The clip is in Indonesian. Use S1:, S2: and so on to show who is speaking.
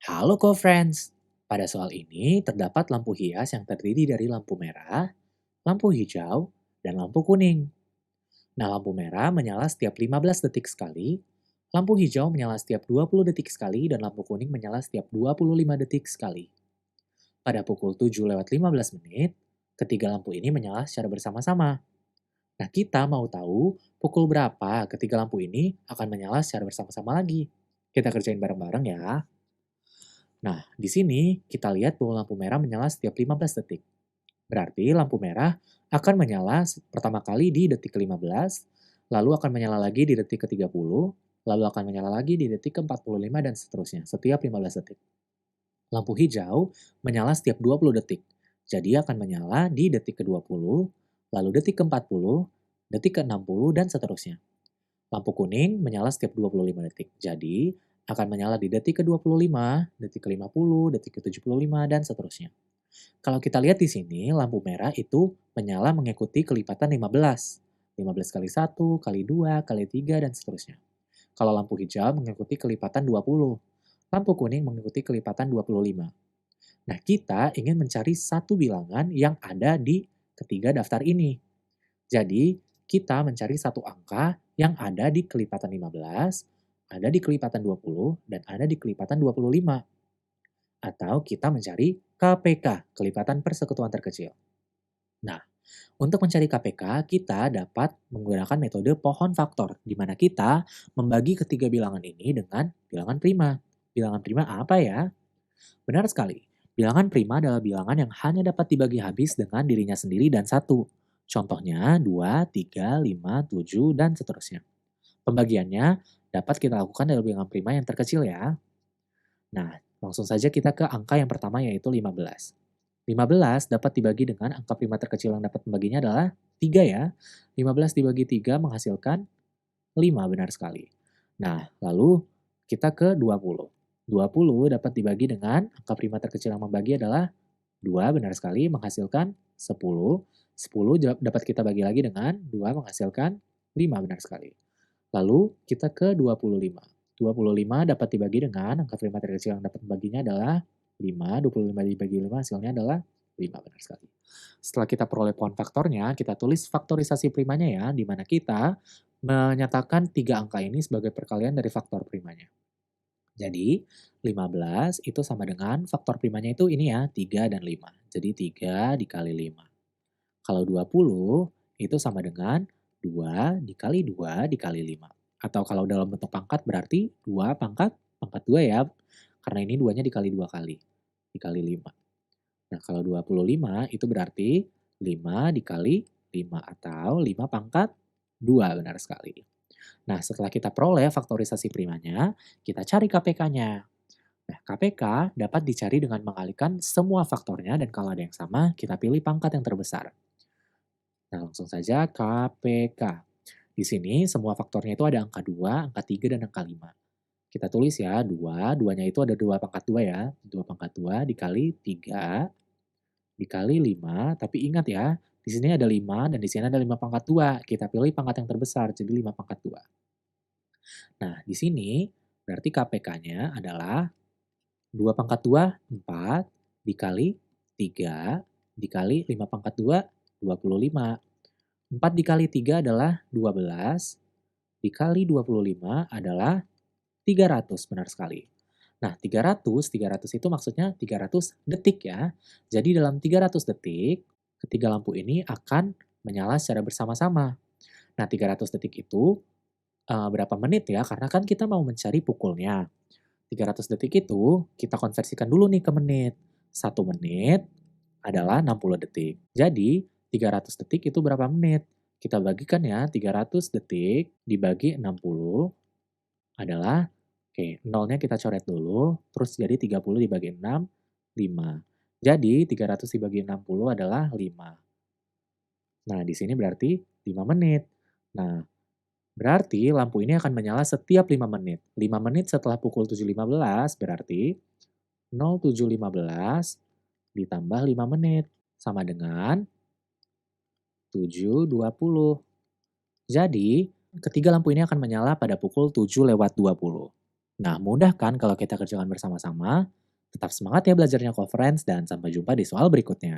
S1: Halo co-friends, pada soal ini terdapat lampu hias yang terdiri dari lampu merah, lampu hijau, dan lampu kuning. Nah, lampu merah menyala setiap 15 detik sekali, lampu hijau menyala setiap 20 detik sekali, dan lampu kuning menyala setiap 25 detik sekali. Pada pukul 7 lewat 15 menit, ketiga lampu ini menyala secara bersama-sama. Nah, kita mau tahu pukul berapa ketiga lampu ini akan menyala secara bersama-sama lagi. Kita kerjain bareng-bareng ya. Nah, di sini kita lihat bahwa lampu merah menyala setiap 15 detik. Berarti lampu merah akan menyala pertama kali di detik ke-15, lalu akan menyala lagi di detik ke-30, lalu akan menyala lagi di detik ke-45 dan seterusnya, setiap 15 detik. Lampu hijau menyala setiap 20 detik, jadi akan menyala di detik ke-20, lalu detik ke-40, detik ke-60, dan seterusnya. Lampu kuning menyala setiap 25 detik, jadi akan menyala di detik ke-25, detik ke-50, detik ke-75, dan seterusnya. Kalau kita lihat di sini, lampu merah itu menyala mengikuti kelipatan 15. 15 kali 1, kali 2, kali 3, dan seterusnya. Kalau lampu hijau mengikuti kelipatan 20. Lampu kuning mengikuti kelipatan 25. Nah, kita ingin mencari satu bilangan yang ada di ketiga daftar ini. Jadi, kita mencari satu angka yang ada di kelipatan 15, ada di kelipatan 20, dan ada di kelipatan 25. Atau kita mencari KPK, kelipatan persekutuan terkecil. Nah, untuk mencari KPK, kita dapat menggunakan metode pohon faktor, di mana kita membagi ketiga bilangan ini dengan bilangan prima. Bilangan prima apa ya? Benar sekali. Bilangan prima adalah bilangan yang hanya dapat dibagi habis dengan dirinya sendiri dan satu. Contohnya 2, 3, 5, 7, dan seterusnya. Pembagiannya dapat kita lakukan dalam bilangan prima yang terkecil ya. Nah, langsung saja kita ke angka yang pertama yaitu 15. 15 dapat dibagi dengan angka prima terkecil yang dapat membaginya adalah 3 ya. 15 dibagi 3 menghasilkan 5 benar sekali. Nah, lalu kita ke 20. 20 dapat dibagi dengan angka prima terkecil yang membagi adalah 2 benar sekali menghasilkan 10. 10 dapat kita bagi lagi dengan 2 menghasilkan 5 benar sekali. Lalu kita ke 25. 25 dapat dibagi dengan angka prima terkecil yang dapat membaginya adalah 5. 25 dibagi 5 hasilnya adalah 5 benar sekali. Setelah kita peroleh pohon faktornya, kita tulis faktorisasi primanya ya, di mana kita menyatakan tiga angka ini sebagai perkalian dari faktor primanya. Jadi, 15 itu sama dengan faktor primanya itu ini ya, 3 dan 5. Jadi 3 dikali 5. Kalau 20 itu sama dengan 2 dikali 2 dikali 5. Atau kalau dalam bentuk pangkat berarti 2 pangkat pangkat 2 ya. Karena ini 2-nya dikali 2 kali. Dikali 5. Nah, kalau 25 itu berarti 5 dikali 5 atau 5 pangkat 2 benar sekali. Nah, setelah kita peroleh faktorisasi primanya, kita cari KPK-nya. Nah, KPK dapat dicari dengan mengalihkan semua faktornya dan kalau ada yang sama, kita pilih pangkat yang terbesar. Nah, langsung saja KPK. Di sini semua faktornya itu ada angka 2, angka 3, dan angka 5. Kita tulis ya, 2, 2-nya itu ada 2 pangkat 2 ya. 2 pangkat 2 dikali 3, dikali 5, tapi ingat ya, di sini ada 5 dan di sini ada 5 pangkat 2. Kita pilih pangkat yang terbesar, jadi 5 pangkat 2. Nah, di sini berarti KPK-nya adalah 2 pangkat 2, 4, dikali 3, dikali 5 pangkat 2, 25. 4 dikali 3 adalah 12, dikali 25 adalah 300, benar sekali. Nah, 300 itu maksudnya 300 detik ya. Jadi dalam 300 detik, ketiga lampu ini akan menyala secara bersama-sama. Nah, 300 detik itu berapa menit ya? Karena kan kita mau mencari pukulnya. 300 detik itu kita konversikan dulu nih ke menit. 1 menit adalah 60 detik. Jadi, 300 detik itu berapa menit? Kita bagikan ya, 300 detik dibagi 60 adalah, oke, nolnya kita coret dulu, terus jadi 30 dibagi 6, 5. Jadi, 300 dibagi 60 adalah 5. Nah, di sini berarti 5 menit. Nah, berarti lampu ini akan menyala setiap 5 menit. 5 menit setelah pukul 7.15 berarti 07.15 ditambah 5 menit sama dengan 7.20. Jadi, ketiga lampu ini akan menyala pada pukul 7 lewat 20. Nah, mudah kan kalau kita kerjakan bersama-sama? Tetap semangat ya belajarnya conference dan sampai jumpa di soal berikutnya.